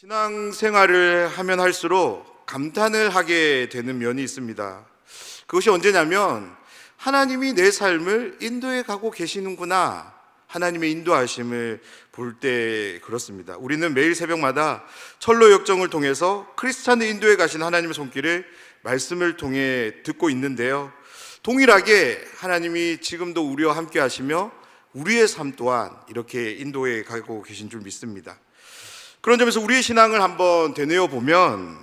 신앙생활을 하면 할수록 감탄을 하게 되는 면이 있습니다. 그것이 언제냐면 하나님이 내 삶을 인도해 가고 계시는구나, 하나님의 인도하심을 볼 때 그렇습니다. 우리는 매일 새벽마다 철로 역정을 통해서 크리스찬을 인도해 가신 하나님의 손길을 말씀을 통해 듣고 있는데요, 동일하게 하나님이 지금도 우리와 함께 하시며 우리의 삶 또한 이렇게 인도해 가고 계신 줄 믿습니다. 그런 점에서 우리의 신앙을 한번 되뇌어 보면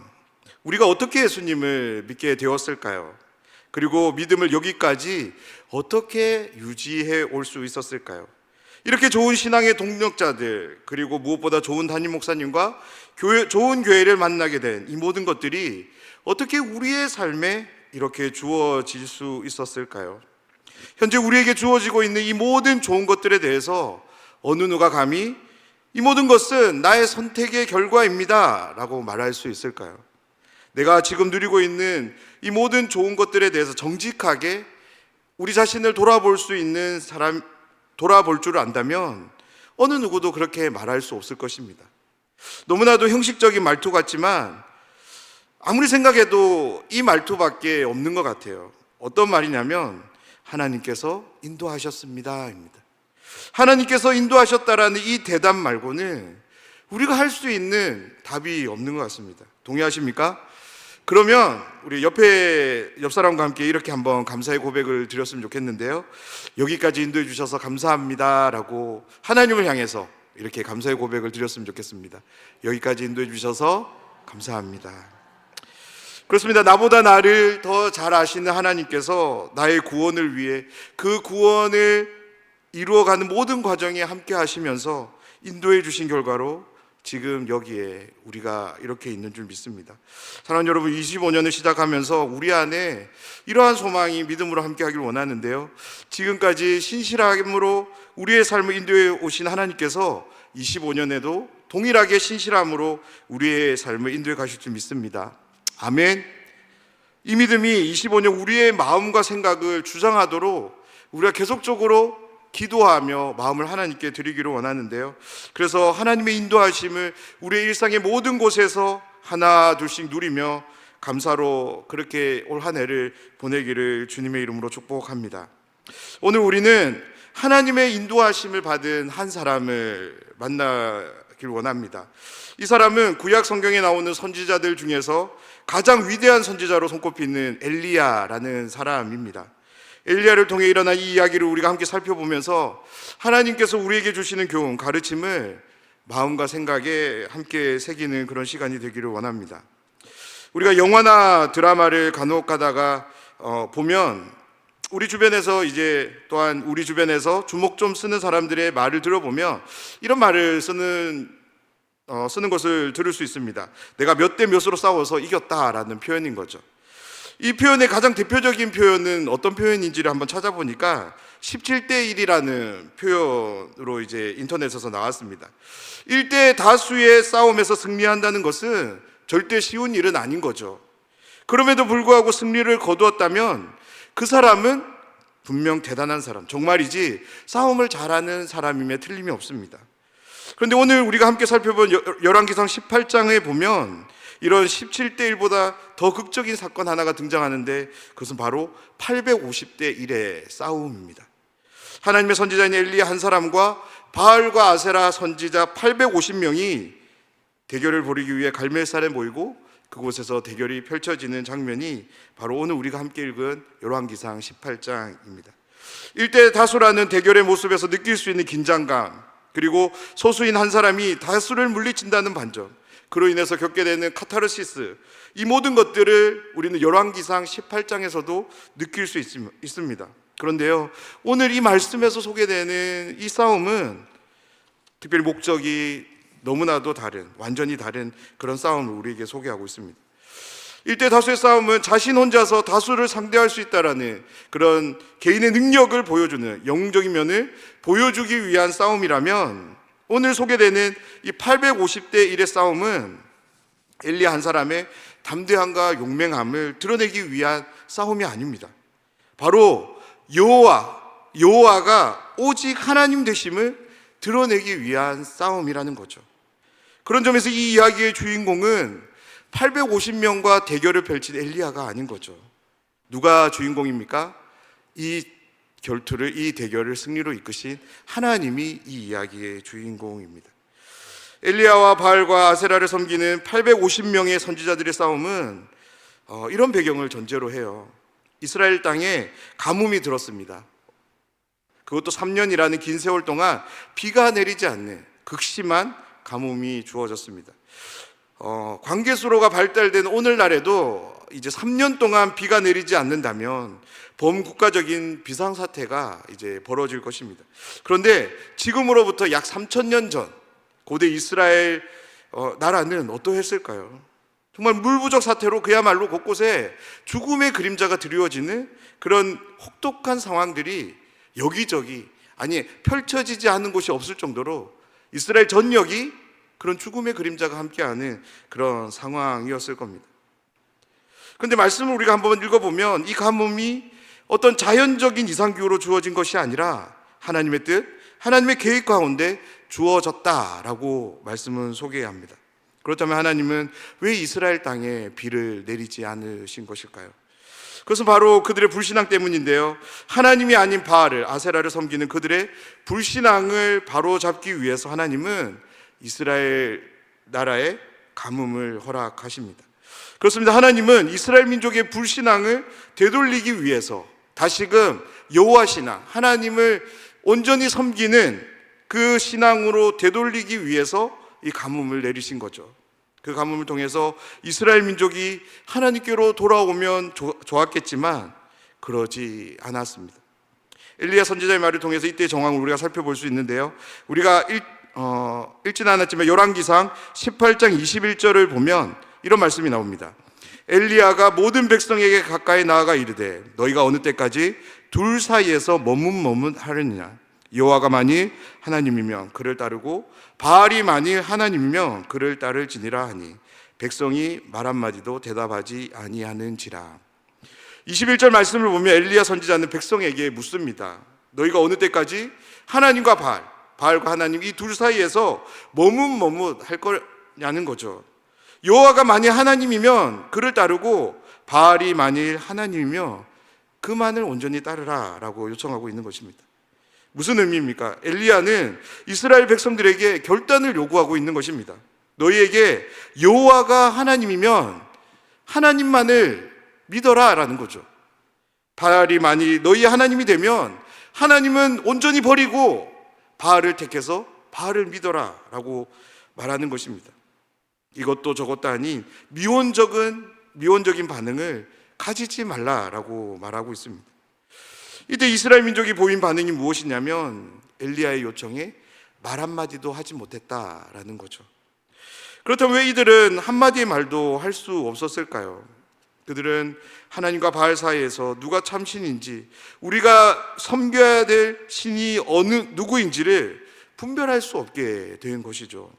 우리가 어떻게 예수님을 믿게 되었을까요? 그리고 믿음을 여기까지 어떻게 유지해 올 수 있었을까요? 이렇게 좋은 신앙의 동력자들, 그리고 무엇보다 좋은 담임 목사님과 좋은 교회를 만나게 된 이 모든 것들이 어떻게 우리의 삶에 이렇게 주어질 수 있었을까요? 현재 우리에게 주어지고 있는 이 모든 좋은 것들에 대해서 어느 누가 감히 이 모든 것은 나의 선택의 결과입니다 라고 말할 수 있을까요? 내가 지금 누리고 있는 이 모든 좋은 것들에 대해서 정직하게 우리 자신을 돌아볼 수 있는 사람, 돌아볼 줄 안다면 어느 누구도 그렇게 말할 수 없을 것입니다. 너무나도 형식적인 말투 같지만 아무리 생각해도 이 말투밖에 없는 것 같아요. 어떤 말이냐면 하나님께서 인도하셨습니다 입니다. 하나님께서 인도하셨다라는 이 대답 말고는 우리가 할 수 있는 답이 없는 것 같습니다. 동의하십니까? 그러면 우리 옆 사람과 함께 이렇게 한번 감사의 고백을 드렸으면 좋겠는데요, 여기까지 인도해 주셔서 감사합니다 라고 하나님을 향해서 이렇게 감사의 고백을 드렸으면 좋겠습니다. 여기까지 인도해 주셔서 감사합니다. 그렇습니다. 나보다 나를 더 잘 아시는 하나님께서 나의 구원을 위해 그 구원을 이루어가는 모든 과정에 함께 하시면서 인도해 주신 결과로 지금 여기에 우리가 이렇게 있는 줄 믿습니다. 사랑하는 여러분, 25년을 시작하면서 우리 안에 이러한 소망이 믿음으로 함께 하길 원하는데요, 지금까지 신실함으로 우리의 삶을 인도해 오신 하나님께서 25년에도 동일하게 신실함으로 우리의 삶을 인도해 가실 줄 믿습니다. 아멘. 이 믿음이 25년 우리의 마음과 생각을 주장하도록 우리가 계속적으로 기도하며 마음을 하나님께 드리기를 원하는데요, 그래서 하나님의 인도하심을 우리의 일상의 모든 곳에서 하나 둘씩 누리며 감사로 그렇게 올 한 해를 보내기를 주님의 이름으로 축복합니다. 오늘 우리는 하나님의 인도하심을 받은 한 사람을 만나길 원합니다. 이 사람은 구약 성경에 나오는 선지자들 중에서 가장 위대한 선지자로 손꼽히는 엘리야라는 사람입니다. 엘리야를 통해 일어난 이 이야기를 우리가 함께 살펴보면서 하나님께서 우리에게 주시는 교훈, 가르침을 마음과 생각에 함께 새기는 그런 시간이 되기를 원합니다. 우리가 영화나 드라마를 간혹 가다가 보면 우리 주변에서 또한 우리 주변에서 주목 좀 쓰는 사람들의 말을 들어보면 이런 말을 쓰는 것을 들을 수 있습니다. 내가 몇 대 몇으로 싸워서 이겼다라는 표현인 거죠. 이 표현의 가장 대표적인 표현은 어떤 표현인지를 한번 찾아보니까 17대 1이라는 표현으로 인터넷에서 나왔습니다. 1대 다수의 싸움에서 승리한다는 것은 절대 쉬운 일은 아닌 거죠. 그럼에도 불구하고 승리를 거두었다면 그 사람은 분명 대단한 사람, 정말이지 싸움을 잘하는 사람임에 틀림이 없습니다. 그런데 오늘 우리가 함께 살펴본 열왕기상 18장에 보면 이런 17대 1보다 더 극적인 사건 하나가 등장하는데 그것은 바로 850대 1의 싸움입니다. 하나님의 선지자인 엘리야 한 사람과 바알과 아세라 선지자 850명이 대결을 벌이기 위해 갈멜산에 모이고 그곳에서 대결이 펼쳐지는 장면이 바로 오늘 우리가 함께 읽은 열왕기상 18장입니다. 1대 다수라는 대결의 모습에서 느낄 수 있는 긴장감, 그리고 소수인 한 사람이 다수를 물리친다는 반전, 그로 인해서 겪게 되는 카타르시스, 이 모든 것들을 우리는 열왕기상 18장에서도 느낄 수 있습니다. 그런데요, 오늘 이 말씀에서 소개되는 이 싸움은 특별히 목적이 너무나도 다른, 완전히 다른 그런 싸움을 우리에게 소개하고 있습니다. 1대 다수의 싸움은 자신 혼자서 다수를 상대할 수 있다라는 그런 개인의 능력을 보여주는 영웅적인 면을 보여주기 위한 싸움이라면, 오늘 소개되는 이 850대 1의 싸움은 엘리야 한 사람의 담대함과 용맹함을 드러내기 위한 싸움이 아닙니다. 바로 여호와가 오직 하나님 되심을 드러내기 위한 싸움이라는 거죠. 그런 점에서 이 이야기의 주인공은 850명과 대결을 펼친 엘리야가 아닌 거죠. 누가 주인공입니까? 이 결투를, 이 대결을 승리로 이끄신 하나님이 이 이야기의 주인공입니다. 엘리야와 바알과 아세라를 섬기는 850명의 선지자들의 싸움은 이런 배경을 전제로 해요. 이스라엘 땅에 가뭄이 들었습니다. 그것도 3년이라는 긴 세월 동안 비가 내리지 않는 극심한 가뭄이 주어졌습니다. 관계수로가 발달된 오늘날에도 이제 3년 동안 비가 내리지 않는다면 범국가적인 비상사태가 이제 벌어질 것입니다. 그런데 지금으로부터 약 3,000년 전 고대 이스라엘 나라는 어떠했을까요? 정말 물부족 사태로 그야말로 곳곳에 죽음의 그림자가 드리워지는 그런 혹독한 상황들이 여기저기, 아니 펼쳐지지 않는 곳이 없을 정도로 이스라엘 전역이 그런 죽음의 그림자가 함께하는 그런 상황이었을 겁니다. 그런데 말씀을 우리가 한번 읽어보면 이 가뭄이 어떤 자연적인 이상기후로 주어진 것이 아니라 하나님의 뜻, 하나님의 계획 가운데 주어졌다라고 말씀은 소개합니다. 그렇다면 하나님은 왜 이스라엘 땅에 비를 내리지 않으신 것일까요? 그것은 바로 그들의 불신앙 때문인데요. 하나님이 아닌 바알을, 아세라를 섬기는 그들의 불신앙을 바로잡기 위해서 하나님은 이스라엘 나라에 가뭄을 허락하십니다. 그렇습니다. 하나님은 이스라엘 민족의 불신앙을 되돌리기 위해서 다시금 여호와 신앙, 하나님을 온전히 섬기는 그 신앙으로 되돌리기 위해서 이 가뭄을 내리신 거죠. 그 가뭄을 통해서 이스라엘 민족이 하나님께로 돌아오면 좋았겠지만 그러지 않았습니다. 엘리야 선지자의 말을 통해서 이때의 정황을 우리가 살펴볼 수 있는데요. 우리가 읽지는 않았지만 열왕기상 18장 21절을 보면 이런 말씀이 나옵니다. 엘리야가 모든 백성에게 가까이 나아가 이르되 너희가 어느 때까지 둘 사이에서 머뭇머뭇하느냐. 여호와가 만일 하나님이면 그를 따르고 바알이 만일 하나님이면 그를 따를지니라 하니 백성이 말 한마디도 대답하지 아니하는지라. 21절 말씀을 보면 엘리야 선지자는 백성에게 묻습니다. 너희가 어느 때까지 하나님과 바알과 하나님 이 둘 사이에서 머뭇머뭇할 거냐는 거죠. 여호와가 만일 하나님이면 그를 따르고 바알이 만일 하나님이면 그만을 온전히 따르라 라고 요청하고 있는 것입니다. 무슨 의미입니까? 엘리야는 이스라엘 백성들에게 결단을 요구하고 있는 것입니다. 너희에게 여호와가 하나님이면 하나님만을 믿어라 라는 거죠. 바알이 만일 너희의 하나님이 되면 하나님은 온전히 버리고 바알을 택해서 바알을 믿어라 라고 말하는 것입니다. 이것도 저것도 아닌 미온적인 반응을 가지지 말라라고 말하고 있습니다. 이때 이스라엘 민족이 보인 반응이 무엇이냐면 엘리야의 요청에 말 한마디도 하지 못했다라는 거죠. 그렇다면 왜 이들은 한마디의 말도 할 수 없었을까요? 그들은 하나님과 바알 사이에서 누가 참신인지, 우리가 섬겨야 될 신이 누구인지를 분별할 수 없게 된 것이죠.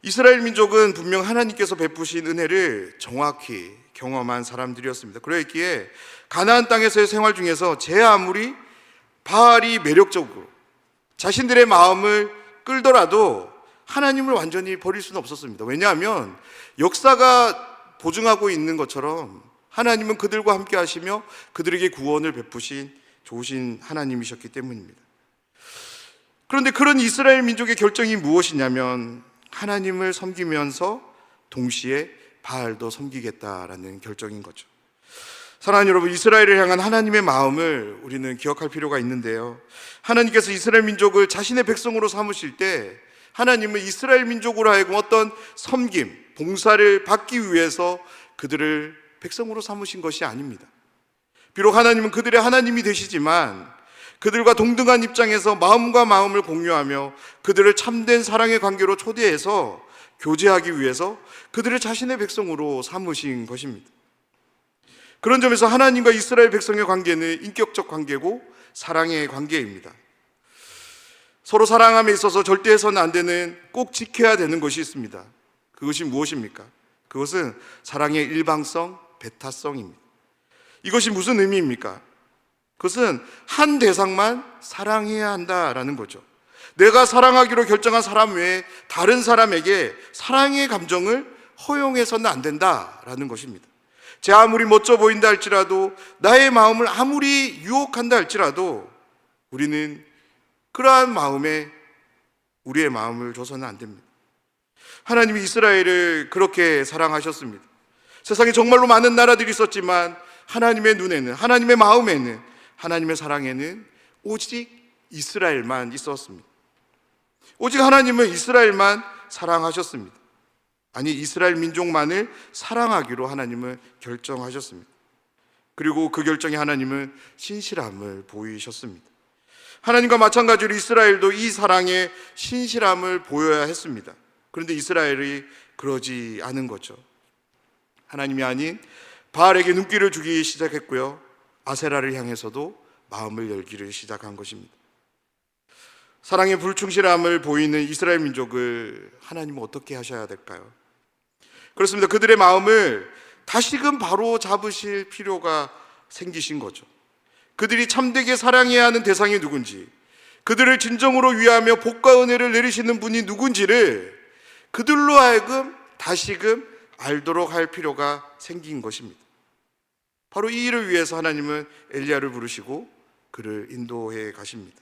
이스라엘 민족은 분명 하나님께서 베푸신 은혜를 정확히 경험한 사람들이었습니다. 그랬기에 가나안 땅에서의 생활 중에서 제 아무리 바알이 매력적으로 자신들의 마음을 끌더라도 하나님을 완전히 버릴 수는 없었습니다. 왜냐하면 역사가 보증하고 있는 것처럼 하나님은 그들과 함께 하시며 그들에게 구원을 베푸신 좋으신 하나님이셨기 때문입니다. 그런데 그런 이스라엘 민족의 결정이 무엇이냐면 하나님을 섬기면서 동시에 바알도 섬기겠다라는 결정인 거죠. 사랑하는 여러분, 이스라엘을 향한 하나님의 마음을 우리는 기억할 필요가 있는데요. 하나님께서 이스라엘 민족을 자신의 백성으로 삼으실 때 하나님은 이스라엘 민족으로 하여금 어떤 섬김, 봉사를 받기 위해서 그들을 백성으로 삼으신 것이 아닙니다. 비록 하나님은 그들의 하나님이 되시지만 그들과 동등한 입장에서 마음과 마음을 공유하며 그들을 참된 사랑의 관계로 초대해서 교제하기 위해서 그들을 자신의 백성으로 삼으신 것입니다. 그런 점에서 하나님과 이스라엘 백성의 관계는 인격적 관계고 사랑의 관계입니다. 서로 사랑함에 있어서 절대 해서는 안 되는, 꼭 지켜야 되는 것이 있습니다. 그것이 무엇입니까? 그것은 사랑의 일방성, 배타성입니다. 이것이 무슨 의미입니까? 그것은 한 대상만 사랑해야 한다라는 거죠. 내가 사랑하기로 결정한 사람 외에 다른 사람에게 사랑의 감정을 허용해서는 안 된다라는 것입니다. 제 아무리 멋져 보인다 할지라도, 나의 마음을 아무리 유혹한다 할지라도 우리는 그러한 마음에 우리의 마음을 줘서는 안 됩니다. 하나님이 이스라엘을 그렇게 사랑하셨습니다. 세상에 정말로 많은 나라들이 있었지만 하나님의 눈에는, 하나님의 마음에는, 하나님의 사랑에는 오직 이스라엘만 있었습니다. 오직 하나님은 이스라엘만 사랑하셨습니다. 아니, 이스라엘 민족만을 사랑하기로 하나님은 결정하셨습니다. 그리고 그 결정에 하나님은 신실함을 보이셨습니다. 하나님과 마찬가지로 이스라엘도 이 사랑에 신실함을 보여야 했습니다. 그런데 이스라엘이 그러지 않은 거죠. 하나님이 아닌 바알에게 눈길을 주기 시작했고요, 아세라를 향해서도 마음을 열기를 시작한 것입니다. 사랑의 불충실함을 보이는 이스라엘 민족을 하나님은 어떻게 하셔야 될까요? 그렇습니다. 그들의 마음을 다시금 바로 잡으실 필요가 생기신 거죠. 그들이 참되게 사랑해야 하는 대상이 누군지, 그들을 진정으로 위하며 복과 은혜를 내리시는 분이 누군지를 그들로 하여금 다시금 알도록 할 필요가 생긴 것입니다. 바로 이 일을 위해서 하나님은 엘리야를 부르시고 그를 인도해 가십니다.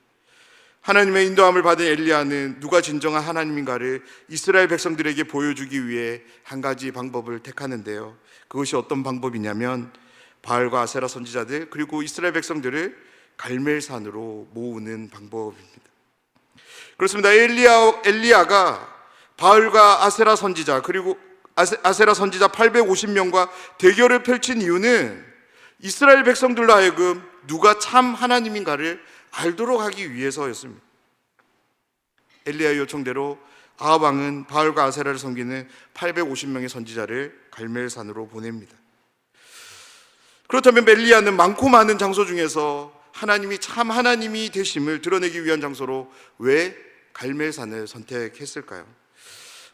하나님의 인도함을 받은 엘리야는 누가 진정한 하나님인가를 이스라엘 백성들에게 보여주기 위해 한 가지 방법을 택하는데요, 그것이 어떤 방법이냐면 바알과 아세라 선지자들 그리고 이스라엘 백성들을 갈멜산으로 모으는 방법입니다. 그렇습니다. 엘리야가 바알과 아세라 선지자 그리고 아세라 선지자 850명과 대결을 펼친 이유는 이스라엘 백성들로 하여금 누가 참 하나님인가를 알도록 하기 위해서였습니다. 엘리야의 요청대로 아합 왕은 바알과 아세라를 섬기는 850명의 선지자를 갈멜산으로 보냅니다. 그렇다면 엘리야는 많고 많은 장소 중에서 하나님이 참 하나님이 되심을 드러내기 위한 장소로 왜 갈멜산을 선택했을까요?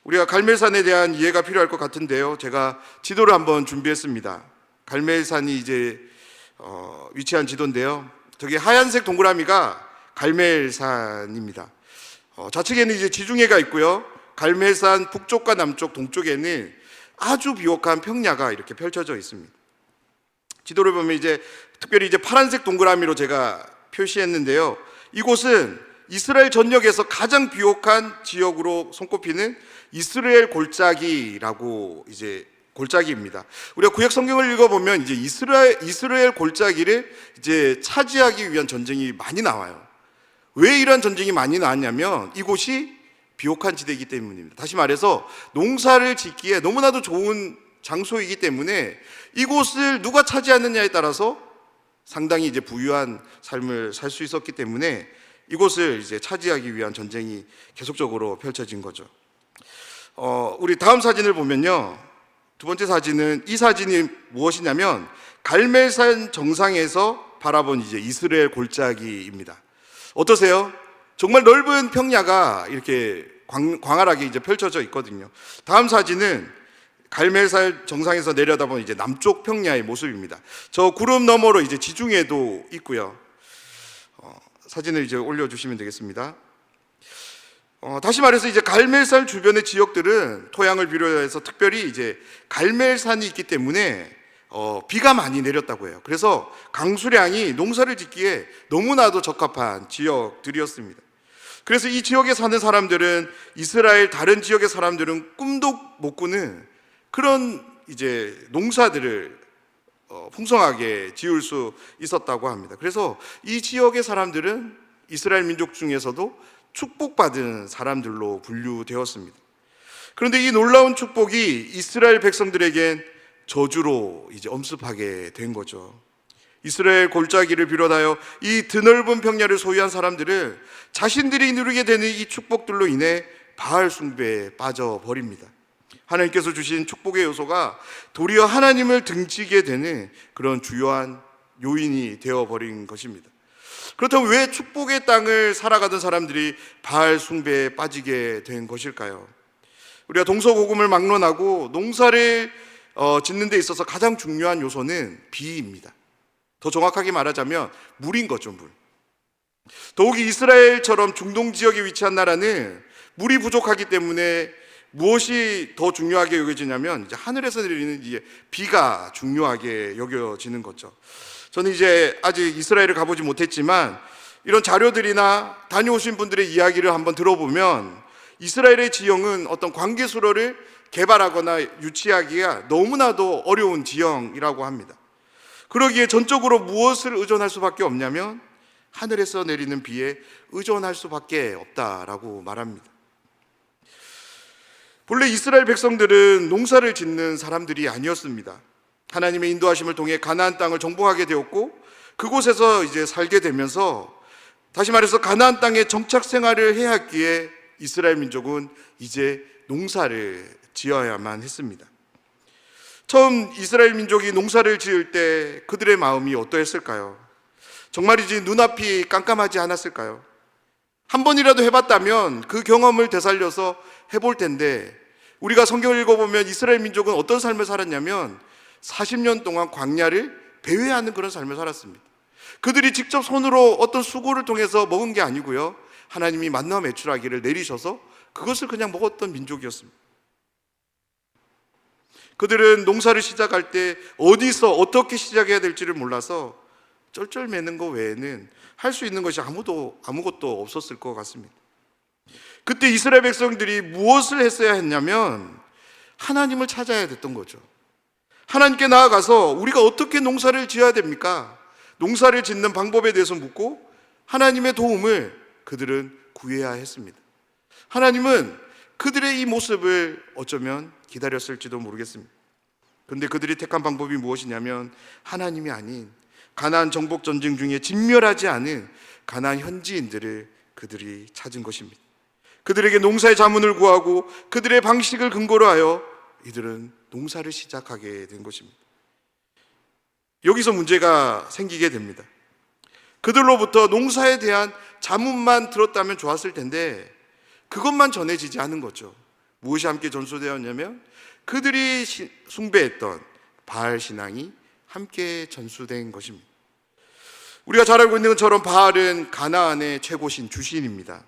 우리가 갈멜산에 대한 이해가 필요할 것 같은데요, 제가 지도를 한번 준비했습니다. 갈멜산이 이제 위치한 지도인데요, 저기 하얀색 동그라미가 갈멜산입니다. 좌측에는 이제 지중해가 있고요, 갈멜산 북쪽과 남쪽, 동쪽에는 아주 비옥한 평야가 이렇게 펼쳐져 있습니다. 지도를 보면 이제 특별히 이제 파란색 동그라미로 제가 표시했는데요, 이곳은 이스라엘 전역에서 가장 비옥한 지역으로 손꼽히는 이스라엘 골짜기라고, 이제 골짜기입니다. 우리가 구약 성경을 읽어보면 이제 이스라엘 골짜기를 이제 차지하기 위한 전쟁이 많이 나와요. 왜 이런 전쟁이 많이 나왔냐면 이곳이 비옥한 지대이기 때문입니다. 다시 말해서 농사를 짓기에 너무나도 좋은 장소이기 때문에 이곳을 누가 차지하느냐에 따라서 상당히 이제 부유한 삶을 살 수 있었기 때문에 이곳을 이제 차지하기 위한 전쟁이 계속적으로 펼쳐진 거죠. 우리 다음 사진을 보면요, 두 번째 사진은, 이 사진이 무엇이냐면 갈멜산 정상에서 바라본 이제 이스라엘 골짜기입니다. 어떠세요? 정말 넓은 평야가 이렇게 광활하게 이제 펼쳐져 있거든요. 다음 사진은 갈멜산 정상에서 내려다보는 이제 남쪽 평야의 모습입니다. 저 구름 너머로 이제 지중해도 있고요. 사진을 이제 올려주시면 되겠습니다. 다시 말해서 이제 갈멜산 주변의 지역들은 토양을 비롯해서 특별히 이제 갈멜산이 있기 때문에 비가 많이 내렸다고 해요. 그래서 강수량이 농사를 짓기에 너무나도 적합한 지역들이었습니다. 그래서 이 지역에 사는 사람들은, 이스라엘 다른 지역의 사람들은 꿈도 못 꾸는 그런 이제 농사들을 풍성하게 지을 수 있었다고 합니다. 그래서 이 지역의 사람들은 이스라엘 민족 중에서도 축복받은 사람들로 분류되었습니다. 그런데 이 놀라운 축복이 이스라엘 백성들에겐 저주로 이제 엄습하게 된 거죠. 이스라엘 골짜기를 비롯하여 이 드넓은 평야를 소유한 사람들은 자신들이 누리게 되는 이 축복들로 인해 바알 숭배에 빠져버립니다. 하나님께서 주신 축복의 요소가 도리어 하나님을 등지게 되는 그런 주요한 요인이 되어버린 것입니다. 그렇다면 왜 축복의 땅을 살아가던 사람들이 바알 숭배에 빠지게 된 것일까요? 우리가 동서고금을 막론하고 농사를 짓는 데 있어서 가장 중요한 요소는 비입니다. 더 정확하게 말하자면 물인 거죠, 물. 더욱이 이스라엘처럼 중동 지역에 위치한 나라는 물이 부족하기 때문에 무엇이 더 중요하게 여겨지냐면 이제 하늘에서 내리는 이제 비가 중요하게 여겨지는 거죠. 저는 이제 아직 이스라엘을 가보지 못했지만 이런 자료들이나 다녀오신 분들의 이야기를 한번 들어보면 이스라엘의 지형은 어떤 관계수로를 개발하거나 유치하기가 너무나도 어려운 지형이라고 합니다. 그러기에 전적으로 무엇을 의존할 수밖에 없냐면 하늘에서 내리는 비에 의존할 수밖에 없다라고 말합니다. 본래 이스라엘 백성들은 농사를 짓는 사람들이 아니었습니다. 하나님의 인도하심을 통해 가나안 땅을 정복하게 되었고 그곳에서 이제 살게 되면서 다시 말해서 가나안 땅에 정착 생활을 해야 했기에 이스라엘 민족은 이제 농사를 지어야만 했습니다. 처음 이스라엘 민족이 농사를 지을 때 그들의 마음이 어떠했을까요? 정말이지 눈앞이 깜깜하지 않았을까요? 한 번이라도 해봤다면 그 경험을 되살려서 해볼 텐데 우리가 성경을 읽어보면 이스라엘 민족은 어떤 삶을 살았냐면 40년 동안 광야를 배회하는 그런 삶을 살았습니다. 그들이 직접 손으로 어떤 수고를 통해서 먹은 게 아니고요, 하나님이 만나 메추라기를 내리셔서 그것을 그냥 먹었던 민족이었습니다. 그들은 농사를 시작할 때 어디서 어떻게 시작해야 될지를 몰라서 쩔쩔매는 것 외에는 할 수 있는 것이 아무것도 없었을 것 같습니다. 그때 이스라엘 백성들이 무엇을 했어야 했냐면 하나님을 찾아야 됐던 거죠. 하나님께 나아가서 우리가 어떻게 농사를 지어야 됩니까? 농사를 짓는 방법에 대해서 묻고 하나님의 도움을 그들은 구해야 했습니다. 하나님은 그들의 이 모습을 어쩌면 기다렸을지도 모르겠습니다. 그런데 그들이 택한 방법이 무엇이냐면 하나님이 아닌 가나안 정복 전쟁 중에 진멸하지 않은 가나안 현지인들을 그들이 찾은 것입니다. 그들에게 농사의 자문을 구하고 그들의 방식을 근거로 하여 이들은 농사를 시작하게 된 것입니다. 여기서 문제가 생기게 됩니다. 그들로부터 농사에 대한 자문만 들었다면 좋았을 텐데 그것만 전해지지 않은 거죠. 무엇이 함께 전수되었냐면 그들이 숭배했던 바알 신앙이 함께 전수된 것입니다. 우리가 잘 알고 있는 것처럼 바알은 가나안의 최고신 주신입니다.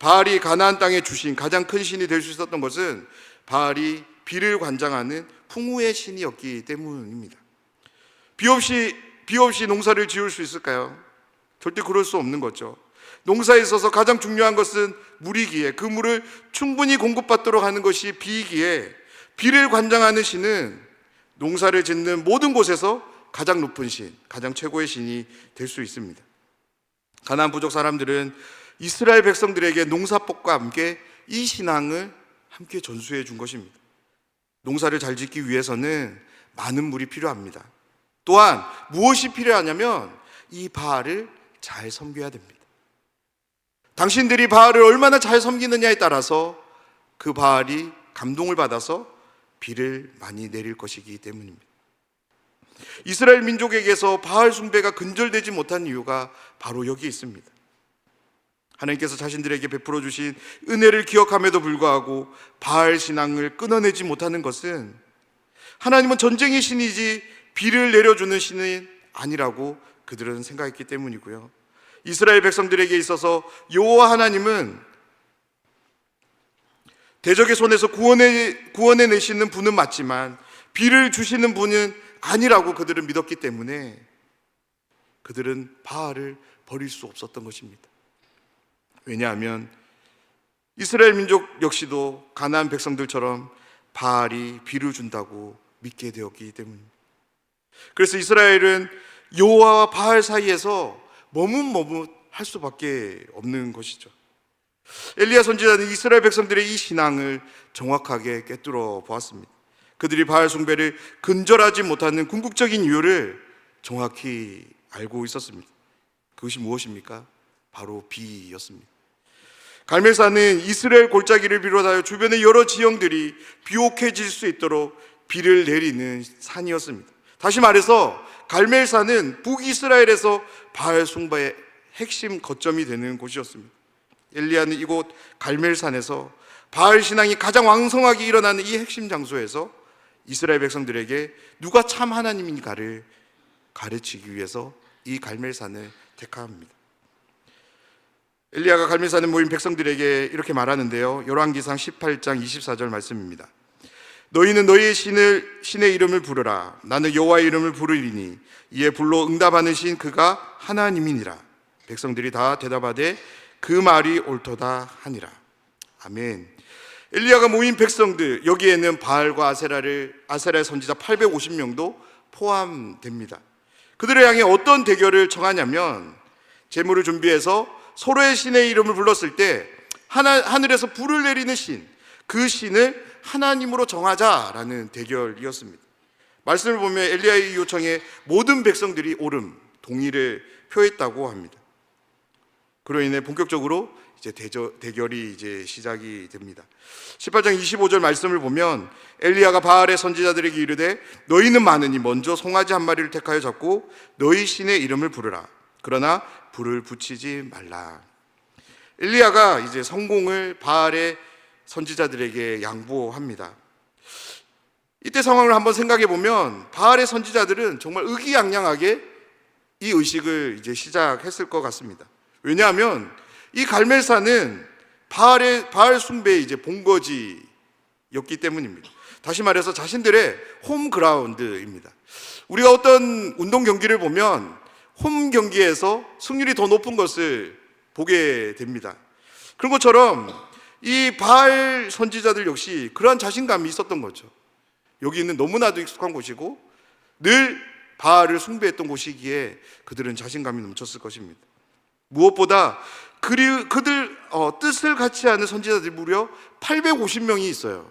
바알이 가나안 땅의 주신 가장 큰 신이 될 수 있었던 것은 바알이 비를 관장하는 풍우의 신이었기 때문입니다. 비 없이 농사를 지을 수 있을까요? 절대 그럴 수 없는 거죠. 농사에 있어서 가장 중요한 것은 물이기에 그 물을 충분히 공급받도록 하는 것이 비이기에 비를 관장하는 신은 농사를 짓는 모든 곳에서 가장 높은 신, 가장 최고의 신이 될 수 있습니다. 가나안 부족 사람들은 이스라엘 백성들에게 농사법과 함께 이 신앙을 함께 전수해 준 것입니다. 농사를 잘 짓기 위해서는 많은 물이 필요합니다. 또한 무엇이 필요하냐면 이 바알을 잘 섬겨야 됩니다. 당신들이 바알을 얼마나 잘 섬기느냐에 따라서 그 바알이 감동을 받아서 비를 많이 내릴 것이기 때문입니다. 이스라엘 민족에게서 바알 숭배가 근절되지 못한 이유가 바로 여기 있습니다. 하나님께서 자신들에게 베풀어 주신 은혜를 기억함에도 불구하고 바알 신앙을 끊어내지 못하는 것은 하나님은 전쟁의 신이지 비를 내려주는 신은 아니라고 그들은 생각했기 때문이고요. 이스라엘 백성들에게 있어서 여호와 하나님은 대적의 손에서 구원해내시는 분은 맞지만 비를 주시는 분은 아니라고 그들은 믿었기 때문에 그들은 바알을 버릴 수 없었던 것입니다. 왜냐하면 이스라엘 민족 역시도 가나안 백성들처럼 바알이 비를 준다고 믿게 되었기 때문입니다. 그래서 이스라엘은 여호와와 바알 사이에서 머뭇할 수밖에 없는 것이죠. 엘리야 선지자는 이스라엘 백성들의 이 신앙을 정확하게 꿰뚫어 보았습니다. 그들이 바알 숭배를 근절하지 못하는 궁극적인 이유를 정확히 알고 있었습니다. 그것이 무엇입니까? 바로 비였습니다. 갈멜산은 이스라엘 골짜기를 비롯하여 주변의 여러 지형들이 비옥해질 수 있도록 비를 내리는 산이었습니다. 다시 말해서 갈멜산은 북이스라엘에서 바알 숭배의 핵심 거점이 되는 곳이었습니다. 엘리야는 이곳 갈멜산에서 바알 신앙이 가장 왕성하게 일어나는 이 핵심 장소에서 이스라엘 백성들에게 누가 참 하나님인가를 가르치기 위해서 이 갈멜산을 택합니다. 엘리야가 갈멜산에 모인 백성들에게 이렇게 말하는데요. 열왕기상 18장 24절 말씀입니다. 너희는 너희의 신의 이름을 부르라. 나는 여호와의 이름을 부르리니 이에 불러 응답하는 신 그가 하나님이니라. 백성들이 다 대답하되 그 말이 옳도다 하니라. 아멘. 엘리야가 모인 백성들, 여기에는 바알과 아세라의 선지자 850명도 포함됩니다. 그들을 향해 어떤 대결을 정하냐면, 제물을 준비해서 서로의 신의 이름을 불렀을 때 하늘에서 불을 내리는 신, 그 신을 하나님으로 정하자라는 대결이었습니다. 말씀을 보면 엘리야의 요청에 모든 백성들이 옳음, 동의를 표했다고 합니다. 그로 인해 본격적으로 이제 대결이 이제 시작이 됩니다. 18장 25절 말씀을 보면 엘리야가 바알의 선지자들에게 이르되 너희는 많으니 먼저 송아지 한 마리를 택하여 잡고 너희 신의 이름을 부르라. 그러나 불을 붙이지 말라. 엘리야가 이제 성공을 바알의 선지자들에게 양보합니다. 이때 상황을 한번 생각해 보면 바알의 선지자들은 정말 의기양양하게 이 의식을 이제 시작했을 것 같습니다. 왜냐하면 이 갈멜산은 바알 숭배의 이제 본거지였기 때문입니다. 다시 말해서 자신들의 홈그라운드입니다. 우리가 어떤 운동 경기를 보면 홈 경기에서 승률이 더 높은 것을 보게 됩니다. 그런 것처럼 이 바알 선지자들 역시 그러한 자신감이 있었던 거죠. 여기는 너무나도 익숙한 곳이고 늘 바알을 숭배했던 곳이기에 그들은 자신감이 넘쳤을 것입니다. 무엇보다 그들 뜻을 같이 하는 선지자들이 무려 850명이 있어요.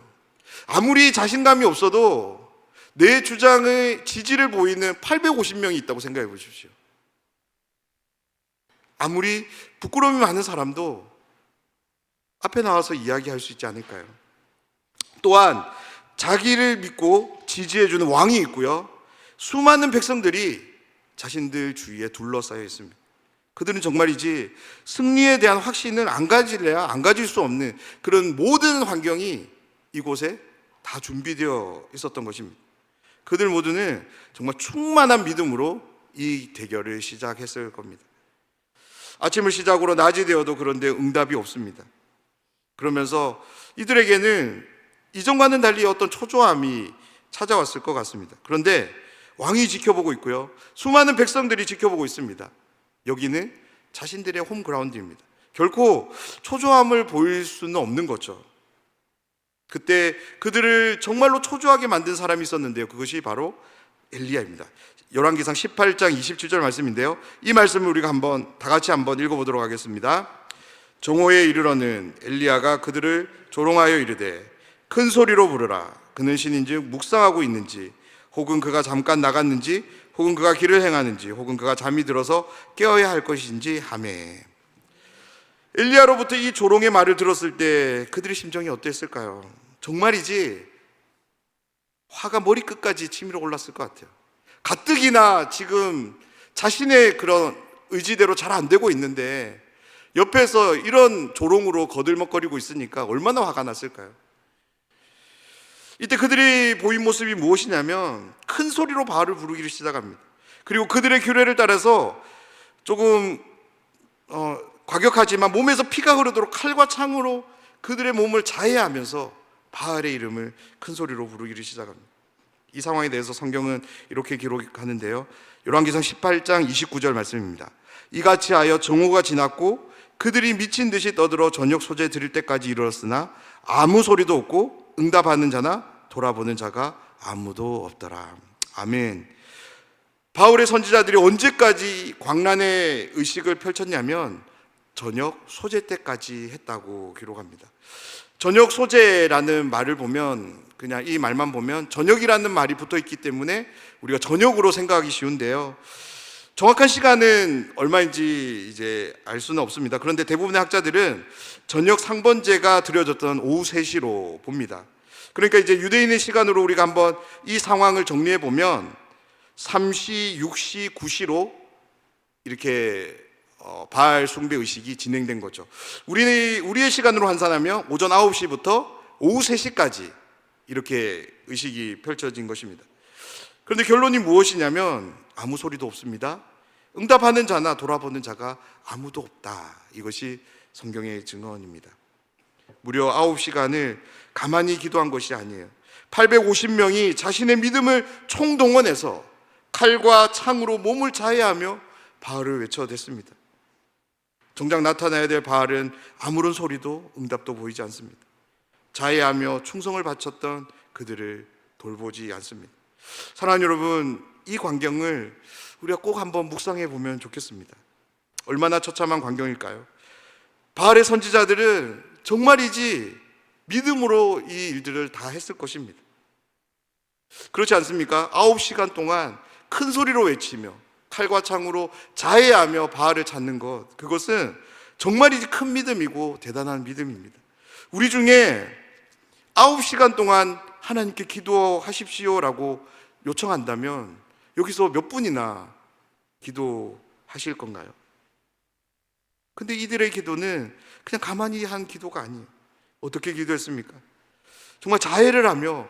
아무리 자신감이 없어도 내 주장의 지지를 보이는 850명이 있다고 생각해 보십시오. 아무리 부끄러움이 많은 사람도 앞에 나와서 이야기할 수 있지 않을까요? 또한 자기를 믿고 지지해주는 왕이 있고요, 수많은 백성들이 자신들 주위에 둘러싸여 있습니다. 그들은 정말이지 승리에 대한 확신을 안 가질래야 안 가질 수 없는 그런 모든 환경이 이곳에 다 준비되어 있었던 것입니다. 그들 모두는 정말 충만한 믿음으로 이 대결을 시작했을 겁니다. 아침을 시작으로 낮이 되어도 그런데 응답이 없습니다. 그러면서 이들에게는 이전과는 달리 어떤 초조함이 찾아왔을 것 같습니다. 그런데 왕이 지켜보고 있고요, 수많은 백성들이 지켜보고 있습니다. 여기는 자신들의 홈그라운드입니다. 결코 초조함을 보일 수는 없는 거죠. 그때 그들을 정말로 초조하게 만든 사람이 있었는데요, 그것이 바로 엘리야입니다. 열왕기상 18장 27절 말씀인데요, 이 말씀을 우리가 다 같이 한번 읽어보도록 하겠습니다. 정오에 이르러는 엘리야가 그들을 조롱하여 이르되 큰 소리로 부르라. 그는 신인즉 묵상하고 있는지, 혹은 그가 잠깐 나갔는지, 혹은 그가 길을 행하는지, 혹은 그가 잠이 들어서 깨어야 할 것인지 하매. 엘리야로부터 이 조롱의 말을 들었을 때 그들의 심정이 어땠을까요? 정말이지 화가 머리끝까지 치밀어 올랐을 것 같아요. 가뜩이나 지금 자신의 그런 의지대로 잘 안 되고 있는데 옆에서 이런 조롱으로 거들먹거리고 있으니까 얼마나 화가 났을까요? 이때 그들이 보인 모습이 무엇이냐면 큰 소리로 바알을 부르기를 시작합니다. 그리고 그들의 규례를 따라서 조금 과격하지만 몸에서 피가 흐르도록 칼과 창으로 그들의 몸을 자해하면서 바알의 이름을 큰 소리로 부르기를 시작합니다. 이 상황에 대해서 성경은 이렇게 기록하는데요, 열왕기상 18장 29절 말씀입니다. 이같이 하여 정오가 지났고 그들이 미친 듯이 떠들어 저녁 소재 드릴 때까지 이르렀으나 아무 소리도 없고 응답하는 자나 돌아보는 자가 아무도 없더라. 아멘. 바울의 선지자들이 언제까지 광란의 의식을 펼쳤냐면 저녁 소재 때까지 했다고 기록합니다. 저녁 소재라는 말을 보면, 그냥 이 말만 보면 저녁이라는 말이 붙어 있기 때문에 우리가 저녁으로 생각하기 쉬운데요, 정확한 시간은 얼마인지 이제 알 수는 없습니다. 그런데 대부분의 학자들은 저녁 상번제가 드려졌던 오후 3시로 봅니다. 그러니까 이제 유대인의 시간으로 우리가 한번 이 상황을 정리해 보면 3시, 6시, 9시로 이렇게 바알 숭배 의식이 진행된 거죠. 우리의 시간으로 환산하면 오전 9시부터 오후 3시까지 이렇게 의식이 펼쳐진 것입니다. 그런데 결론이 무엇이냐면 아무 소리도 없습니다. 응답하는 자나 돌아보는 자가 아무도 없다. 이것이 성경의 증언입니다. 무려 9시간을 가만히 기도한 것이 아니에요. 850명이 자신의 믿음을 총동원해서 칼과 창으로 몸을 자해하며 바알을 외쳐댔습니다. 정작 나타나야 될 바알은 아무런 소리도 응답도 보이지 않습니다. 자해하며 충성을 바쳤던 그들을 돌보지 않습니다. 사랑하는 여러분, 이 광경을 우리가 꼭 한번 묵상해 보면 좋겠습니다. 얼마나 처참한 광경일까요? 바알의 선지자들은 정말이지 믿음으로 이 일들을 다 했을 것입니다. 그렇지 않습니까? 9시간 동안 큰 소리로 외치며 칼과 창으로 자해하며 바알을 찾는 것, 그것은 정말이지 큰 믿음이고 대단한 믿음입니다. 우리 중에 9시간 동안 하나님께 기도하십시오라고 요청한다면 여기서 몇 분이나 기도하실 건가요? 근데 이들의 기도는 그냥 가만히 한 기도가 아니에요. 어떻게 기도했습니까? 정말 자해를 하며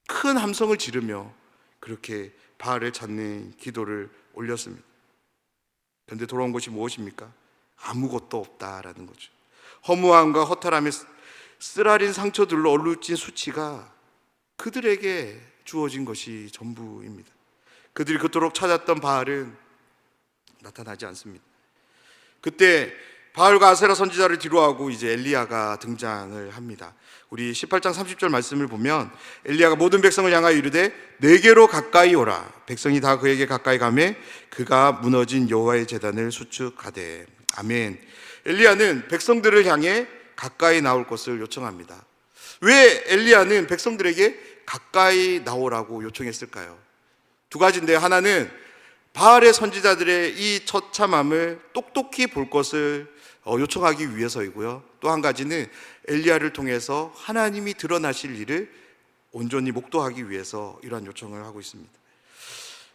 큰 함성을 지르며 그렇게 바알을 찾는 기도를 올렸습니다. 그런데 돌아온 것이 무엇입니까? 아무것도 없다라는 거죠. 허무함과 허탈함에 쓰라린 상처들로 얼룩진 수치가 그들에게 주어진 것이 전부입니다. 그들이 그토록 찾았던 바알은 나타나지 않습니다. 그때 바알과 아세라 선지자를 뒤로하고 이제 엘리야가 등장을 합니다. 우리 18장 30절 말씀을 보면 엘리야가 모든 백성을 향하여 이르되 내게로 가까이 오라. 백성이 다 그에게 가까이 가매 그가 무너진 여호와의 제단을 수축하되. 아멘. 엘리야는 백성들을 향해 가까이 나올 것을 요청합니다. 왜 엘리야는 백성들에게 가까이 나오라고 요청했을까요? 두 가지인데, 하나는 바알의 선지자들의 이 처참함을 똑똑히 볼 것을 요청하기 위해서이고요. 또 한 가지는 엘리야를 통해서 하나님이 드러나실 일을 온전히 목도하기 위해서 이러한 요청을 하고 있습니다.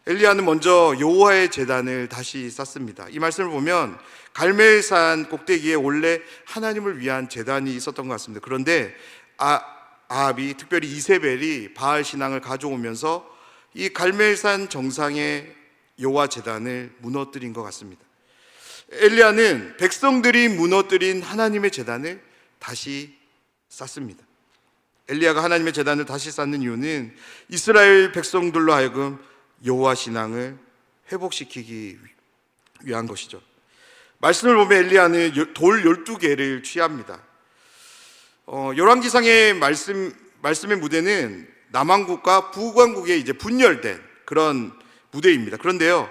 엘리야는 먼저 여호와의 제단을 다시 쌓습니다. 이 말씀을 보면 갈멜산 꼭대기에 원래 하나님을 위한 제단이 있었던 것 같습니다. 그런데 아합이, 특별히 이세벨이 바알 신앙을 가져오면서 이 갈멜산 정상의 여호와 제단을 무너뜨린 것 같습니다. 엘리야는 백성들이 무너뜨린 하나님의 제단을 다시 쌓습니다. 엘리야가 하나님의 제단을 다시 쌓는 이유는 이스라엘 백성들로 하여금 여호와 신앙을 회복시키기 위한 것이죠. 말씀을 보면 엘리야는 돌 12개를 취합니다. 열왕기상의 말씀의 무대는 남왕국과 북왕국에 이제 분열된 그런 무대입니다. 그런데요,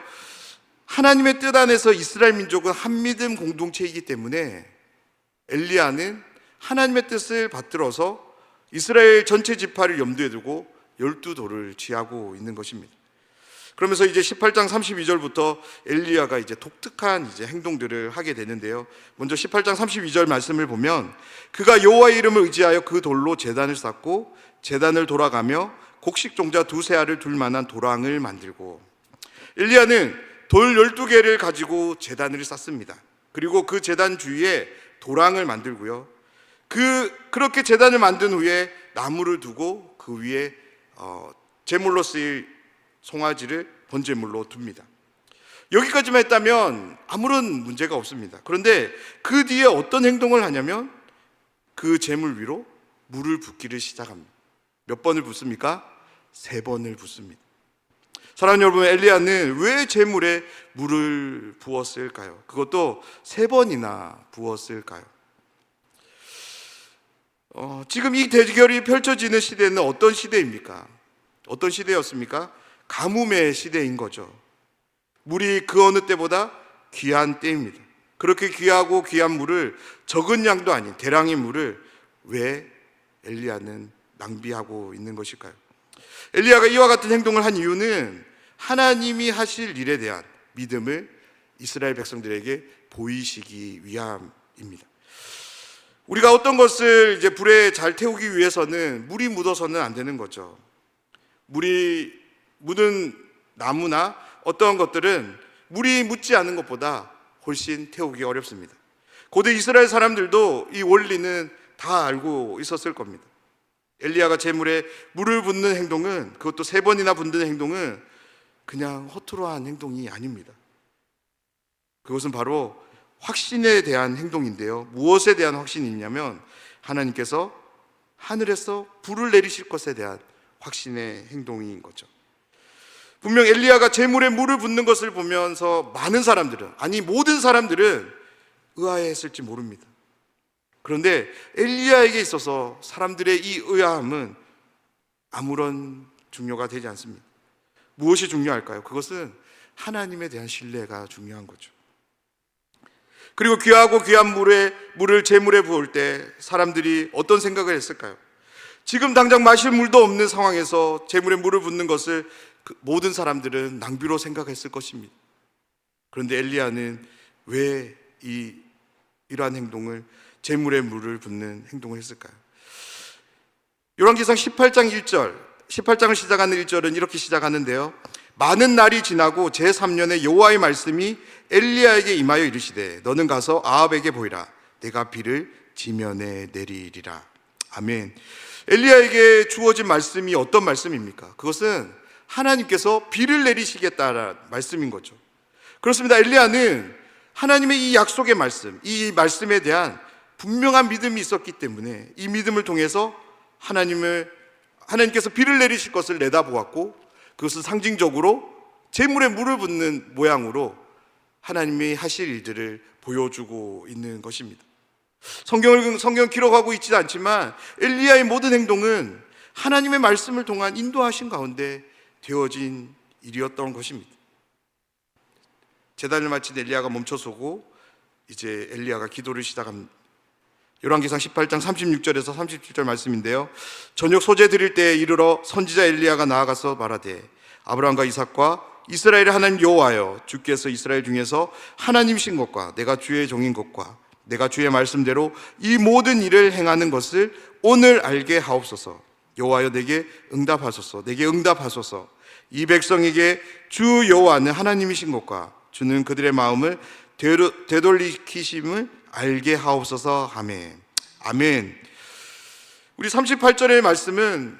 하나님의 뜻 안에서 이스라엘 민족은 한믿음 공동체이기 때문에 엘리야는 하나님의 뜻을 받들어서 이스라엘 전체 지파를 염두에 두고 12돌을 취하고 있는 것입니다. 그러면서 이제 18장 32절부터 엘리야가 이제 독특한 이제 행동들을 하게 되는데요. 먼저 18장 32절 말씀을 보면 그가 여호와의 이름을 의지하여 그 돌로 제단을 쌓고 제단을 돌아가며 곡식 종자 2세 알을 둘 만한 도랑을 만들고. 엘리야는 돌 12개를 가지고 제단을 쌓습니다. 그리고 그 제단 주위에 도랑을 만들고요. 그렇게 제단을 만든 후에 나무를 두고 그 위에 제물로 쓰일 송아지를 번제물로 둡니다. 여기까지만 했다면 아무런 문제가 없습니다. 그런데 그 뒤에 어떤 행동을 하냐면 그 제물 위로 물을 붓기를 시작합니다. 몇 번을 붓습니까? 3번을 붓습니다. 사랑하는 여러분, 엘리야는 왜 제물에 물을 부었을까요? 그것도 3번이나 부었을까요? 지금 이 대결이 펼쳐지는 시대는 어떤 시대입니까? 어떤 시대였습니까? 가뭄의 시대인 거죠. 물이 그 어느 때보다 귀한 때입니다. 그렇게 귀하고 귀한 물을, 적은 양도 아닌 대량의 물을 왜 엘리야는 낭비하고 있는 것일까요? 엘리야가 이와 같은 행동을 한 이유는 하나님이 하실 일에 대한 믿음을 이스라엘 백성들에게 보이시기 위함입니다. 우리가 어떤 것을 이제 불에 잘 태우기 위해서는 물이 묻어서는 안 되는 거죠. 물이 묻은 나무나 어떠한 것들은 물이 묻지 않은 것보다 훨씬 태우기 어렵습니다. 고대 이스라엘 사람들도 이 원리는 다 알고 있었을 겁니다. 엘리야가 제물에 물을 붓는 행동은, 그것도 3번이나 붓는 행동은 그냥 허투루한 행동이 아닙니다. 그것은 바로 확신에 대한 행동인데요. 무엇에 대한 확신이 있냐면 하나님께서 하늘에서 불을 내리실 것에 대한 확신의 행동인 거죠. 분명 엘리야가 제물에 물을 붓는 것을 보면서 많은 사람들은, 아니 모든 사람들은 의아해했을지 모릅니다. 그런데 엘리야에게 있어서 사람들의 이 의아함은 아무런 중요가 되지 않습니다. 무엇이 중요할까요? 그것은 하나님에 대한 신뢰가 중요한 거죠. 그리고 귀하고 귀한 물을 제물에 부을 때 사람들이 어떤 생각을 했을까요? 지금 당장 마실 물도 없는 상황에서 제물에 물을 붓는 것을 모든 사람들은 낭비로 생각했을 것입니다. 그런데 엘리야는 왜 이러한 행동을, 제물에 물을 붓는 행동을 했을까요? 열왕기상 18장 1절, 18장을 시작하는 1절은 이렇게 시작하는데요. 많은 날이 지나고 제3년에 여호와의 말씀이 엘리야에게 임하여 이르시되 너는 가서 아합에게 보이라. 내가 비를 지면에 내리리라. 아멘. 엘리야에게 주어진 말씀이 어떤 말씀입니까? 그것은 하나님께서 비를 내리시겠다라는 말씀인 거죠. 그렇습니다. 엘리야는 하나님의 이 약속의 말씀, 이 말씀에 대한 분명한 믿음이 있었기 때문에 이 믿음을 통해서 하나님께서 비를 내리실 것을 내다보았고, 그것은 상징적으로 제물에 물을 붓는 모양으로 하나님이 하실 일들을 보여주고 있는 것입니다. 성경 기록하고 있지는 않지만 엘리야의 모든 행동은 하나님의 말씀을 통한 인도하신 가운데 되어진 일이었던 것입니다. 제단을 마친 엘리야가 멈춰서고 이제 엘리야가 기도를 시작합니다. 열왕기상 18장 36절에서 37절 말씀인데요. 저녁 소재 드릴 때에 이르러 선지자 엘리야가 나아가서 말하되 아브라함과 이삭과 이스라엘의 하나님 여호와여, 주께서 이스라엘 중에서 하나님이신 것과 내가 주의 종인 것과 내가 주의 말씀대로 이 모든 일을 행하는 것을 오늘 알게 하옵소서. 여호와여, 내게 응답하소서. 이 백성에게 주 여호와는 하나님이신 것과 주는 그들의 마음을 되돌리키심을 알게 하옵소서. 아멘. 아멘. 우리 38절의 말씀은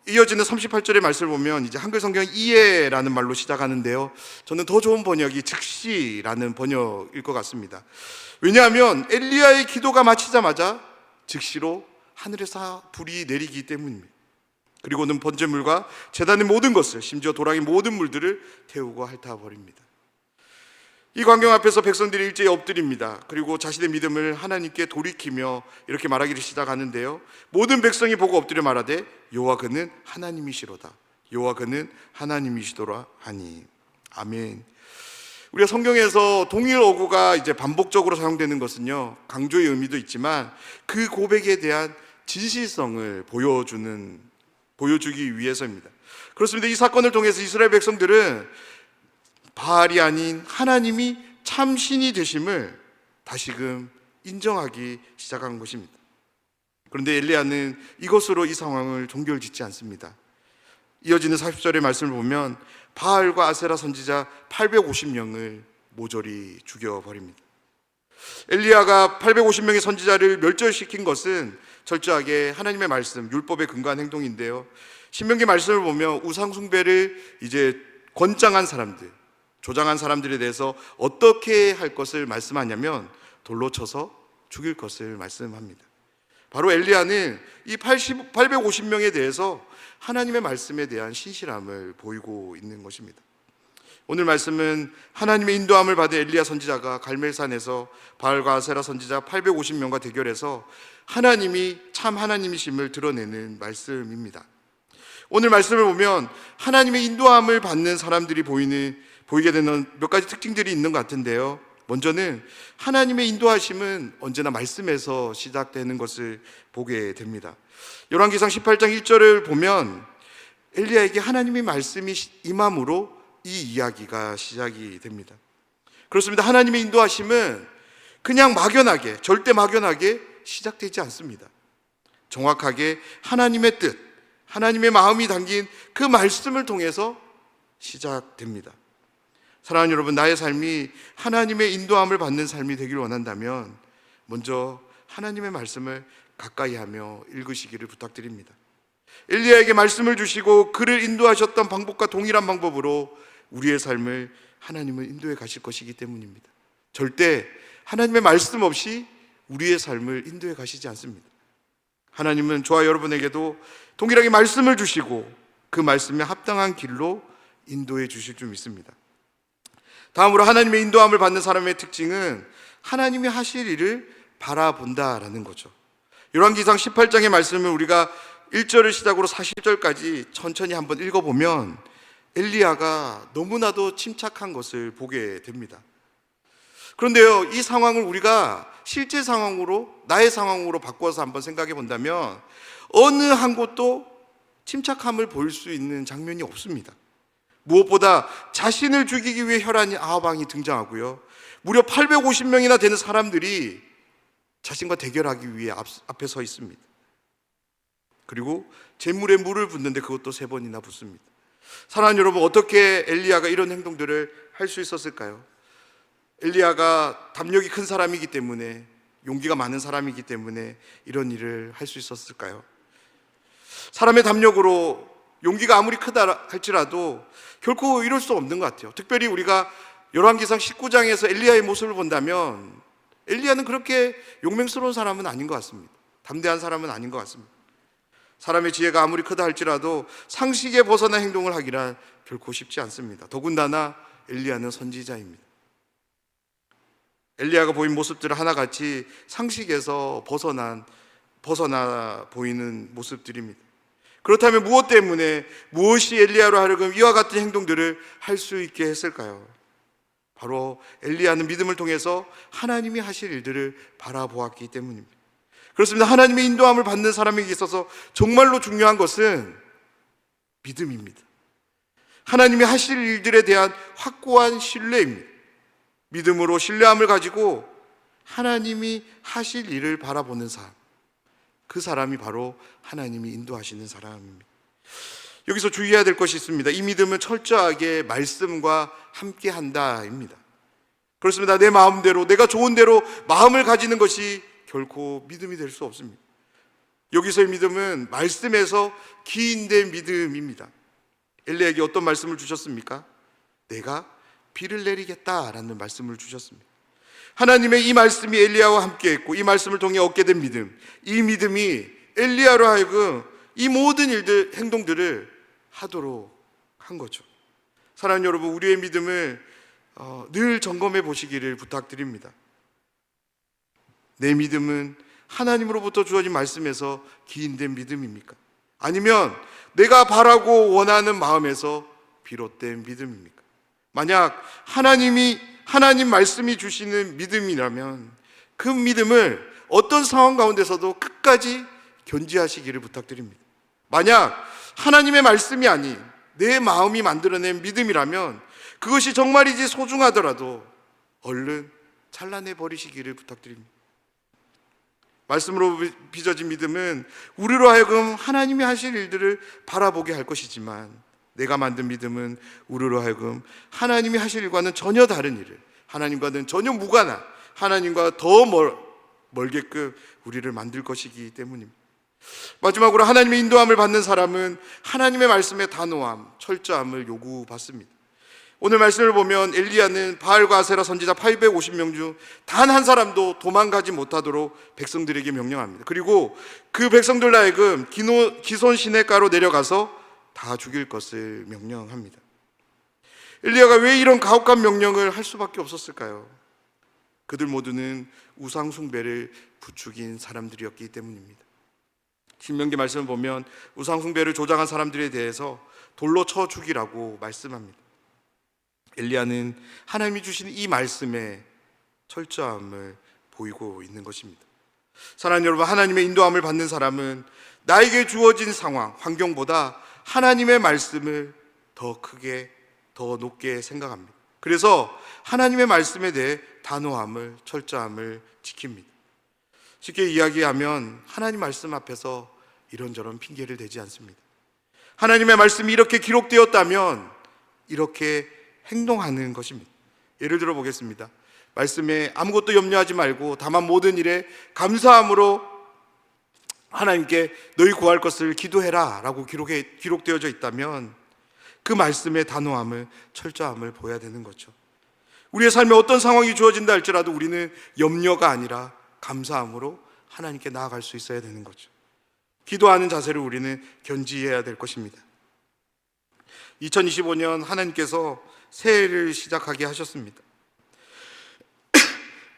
이어지는 38절의 말씀을 보면 이제 한글 성경 이해라는 말로 시작하는데요. 저는 더 좋은 번역이 즉시라는 번역일 것 같습니다. 왜냐하면 엘리야의 기도가 마치자마자 즉시로 하늘에서 불이 내리기 때문입니다. 그리고는 번제물과 제단의 모든 것을, 심지어 도랑의 모든 물들을 태우고 핥아버립니다. 이 광경 앞에서 백성들이 일제히 엎드립니다. 그리고 자신의 믿음을 하나님께 돌이키며 이렇게 말하기를 시작하는데요. 모든 백성이 보고 엎드려 말하되 여호와 그는 하나님이시로다. 여호와 그는 하나님이시도라 하니. 아멘. 우리가 성경에서 동일 어구가 이제 반복적으로 사용되는 것은요, 강조의 의미도 있지만 그 고백에 대한 진실성을 보여주기 위해서입니다. 그렇습니다. 이 사건을 통해서 이스라엘 백성들은 바알이 아닌 하나님이 참 신이 되심을 다시금 인정하기 시작한 것입니다. 그런데 엘리야는 이것으로 이 상황을 종결짓지 않습니다. 이어지는 40절의 말씀을 보면 바알과 아세라 선지자 850명을 모조리 죽여버립니다. 엘리야가 850명의 선지자를 멸절시킨 것은 철저하게 하나님의 말씀, 율법에 근거한 행동인데요. 신명기 말씀을 보면 우상 숭배를 이제 권장한 사람들, 조장한 사람들에 대해서 어떻게 할 것을 말씀하냐면 돌로 쳐서 죽일 것을 말씀합니다. 바로 엘리야는 이 850명에 대해서 하나님의 말씀에 대한 신실함을 보이고 있는 것입니다. 오늘 말씀은 하나님의 인도함을 받은 엘리야 선지자가 갈멜산에서 바알과 아세라 선지자 850명과 대결해서 하나님이 참 하나님이심을 드러내는 말씀입니다. 오늘 말씀을 보면 하나님의 인도함을 받는 사람들이 보이게 되는 몇 가지 특징들이 있는 것 같은데요. 먼저는 하나님의 인도하심은 언제나 말씀에서 시작되는 것을 보게 됩니다. 열왕기상 18장 1절을 보면 엘리야에게 하나님의 말씀이 임함으로 이 이야기가 시작이 됩니다. 그렇습니다. 하나님의 인도하심은 그냥 막연하게, 절대 막연하게 시작되지 않습니다. 정확하게 하나님의 뜻, 하나님의 마음이 담긴 그 말씀을 통해서 시작됩니다. 사랑하는 여러분, 나의 삶이 하나님의 인도함을 받는 삶이 되길 원한다면 먼저 하나님의 말씀을 가까이 하며 읽으시기를 부탁드립니다. 엘리야에게 말씀을 주시고 그를 인도하셨던 방법과 동일한 방법으로 우리의 삶을 하나님은 인도해 가실 것이기 때문입니다. 절대 하나님의 말씀 없이 우리의 삶을 인도해 가시지 않습니다. 하나님은 저와 여러분에게도 동일하게 말씀을 주시고 그 말씀에 합당한 길로 인도해 주실 줄 믿습니다. 다음으로 하나님의 인도함을 받는 사람의 특징은 하나님이 하실 일을 바라본다라는 거죠. 열왕기상 18장의 말씀을 우리가 1절을 시작으로 40절까지 천천히 한번 읽어보면 엘리야가 너무나도 침착한 것을 보게 됩니다. 그런데요, 이 상황을 우리가 실제 상황으로, 나의 상황으로 바꿔서 한번 생각해 본다면 어느 한 곳도 침착함을 볼 수 있는 장면이 없습니다. 무엇보다 자신을 죽이기 위해 혈안인 아합왕이 등장하고요, 무려 850명이나 되는 사람들이 자신과 대결하기 위해 앞에 서 있습니다. 그리고 재물에 물을 붓는데 그것도 3번이나 붓습니다. 사랑하는 여러분, 어떻게 엘리야가 이런 행동들을 할 수 있었을까요? 엘리야가 담력이 큰 사람이기 때문에, 용기가 많은 사람이기 때문에 이런 일을 할 수 있었을까요? 사람의 담력으로 용기가 아무리 크다 할지라도 결코 이룰 수 없는 것 같아요. 특별히 우리가 열왕기상 19장에서 엘리야의 모습을 본다면 엘리야는 그렇게 용맹스러운 사람은 아닌 것 같습니다. 담대한 사람은 아닌 것 같습니다. 사람의 지혜가 아무리 크다 할지라도 상식에 벗어난 행동을 하기란 결코 쉽지 않습니다. 더군다나 엘리야는 선지자입니다. 엘리야가 보인 모습들은 하나같이 상식에서 벗어나 보이는 모습들입니다. 그렇다면 무엇 때문에, 무엇이 엘리야로 하여금 이와 같은 행동들을 할 수 있게 했을까요? 바로 엘리야는 믿음을 통해서 하나님이 하실 일들을 바라보았기 때문입니다. 그렇습니다. 하나님의 인도함을 받는 사람에게 있어서 정말로 중요한 것은 믿음입니다. 하나님이 하실 일들에 대한 확고한 신뢰입니다. 믿음으로 신뢰함을 가지고 하나님이 하실 일을 바라보는 사람, 그 사람이 바로 하나님이 인도하시는 사람입니다. 여기서 주의해야 될 것이 있습니다. 이 믿음은 철저하게 말씀과 함께 한다입니다. 그렇습니다. 내 마음대로, 내가 좋은 대로 마음을 가지는 것이 결코 믿음이 될 수 없습니다. 여기서의 믿음은 말씀에서 기인된 믿음입니다. 엘리야에게 어떤 말씀을 주셨습니까? 내가 비를 내리겠다라는 말씀을 주셨습니다. 하나님의 이 말씀이 엘리야와 함께 했고 이 말씀을 통해 얻게 된 믿음, 이 믿음이 엘리야로 하여금 이 모든 일들, 행동들을 하도록 한 거죠. 사랑하는 여러분, 우리의 믿음을 늘 점검해 보시기를 부탁드립니다. 내 믿음은 하나님으로부터 주어진 말씀에서 기인된 믿음입니까? 아니면 내가 바라고 원하는 마음에서 비롯된 믿음입니까? 만약 하나님 말씀이 주시는 믿음이라면 그 믿음을 어떤 상황 가운데서도 끝까지 견지하시기를 부탁드립니다. 만약 하나님의 말씀이 아닌 내 마음이 만들어낸 믿음이라면 그것이 정말이지 소중하더라도 얼른 잘라내 버리시기를 부탁드립니다. 말씀으로 빚어진 믿음은 우리로 하여금 하나님이 하실 일들을 바라보게 할 것이지만, 내가 만든 믿음은 우리로 하여금 하나님이 하실 일과는 전혀 다른 일을, 하나님과는 전혀 무관한, 하나님과 더 멀게끔 우리를 만들 것이기 때문입니다. 마지막으로 하나님의 인도함을 받는 사람은 하나님의 말씀의 단호함, 철저함을 요구받습니다. 오늘 말씀을 보면 엘리야는 바알과 아세라 선지자 850명 중 단 한 사람도 도망가지 못하도록 백성들에게 명령합니다. 그리고 그 백성들 하여금 기손 시내가로 내려가서 다 죽일 것을 명령합니다. 엘리야가 왜 이런 가혹한 명령을 할 수밖에 없었을까요? 그들 모두는 우상 숭배를 부추긴 사람들이었기 때문입니다. 신명기 말씀을 보면 우상 숭배를 조장한 사람들에 대해서 돌로 쳐 죽이라고 말씀합니다. 엘리야는 하나님이 주신 이 말씀에 철저함을 보이고 있는 것입니다. 사랑하는 여러분, 하나님의 인도함을 받는 사람은 나에게 주어진 상황, 환경보다 하나님의 말씀을 더 크게, 더 높게 생각합니다. 그래서 하나님의 말씀에 대해 단호함을, 철저함을 지킵니다. 쉽게 이야기하면 하나님 말씀 앞에서 이런저런 핑계를 대지 않습니다. 하나님의 말씀이 이렇게 기록되었다면 이렇게 행동하는 것입니다. 예를 들어 보겠습니다. 말씀에 아무것도 염려하지 말고 다만 모든 일에 감사함으로 하나님께 너희 구할 것을 기도해라 라고 기록되어져 있다면 그 말씀의 단호함을, 철저함을 보여야 되는 거죠. 우리의 삶에 어떤 상황이 주어진다 할지라도 우리는 염려가 아니라 감사함으로 하나님께 나아갈 수 있어야 되는 거죠. 기도하는 자세를 우리는 견지해야 될 것입니다. 2025년 하나님께서 새해를 시작하게 하셨습니다.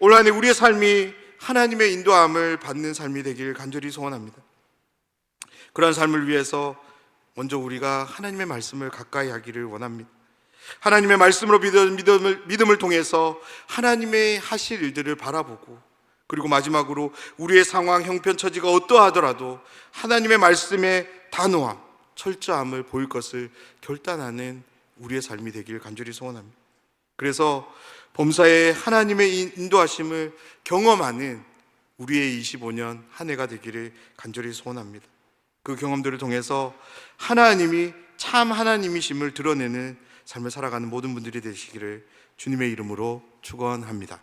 올 한 해 우리의 삶이 하나님의 인도함을 받는 삶이 되길 간절히 소원합니다. 그러한 삶을 위해서 먼저 우리가 하나님의 말씀을 가까이 하기를 원합니다. 하나님의 말씀으로 믿음을 통해서 하나님의 하실 일들을 바라보고, 그리고 마지막으로 우리의 상황, 형편, 처지가 어떠하더라도 하나님의 말씀의 단호함, 철저함을 보일 것을 결단하는 우리의 삶이 되길 간절히 소원합니다. 그래서 범사에 하나님의 인도하심을 경험하는 우리의 25년 한 해가 되기를 간절히 소원합니다. 그 경험들을 통해서 하나님이 참 하나님이심을 드러내는 삶을 살아가는 모든 분들이 되시기를 주님의 이름으로 축원합니다.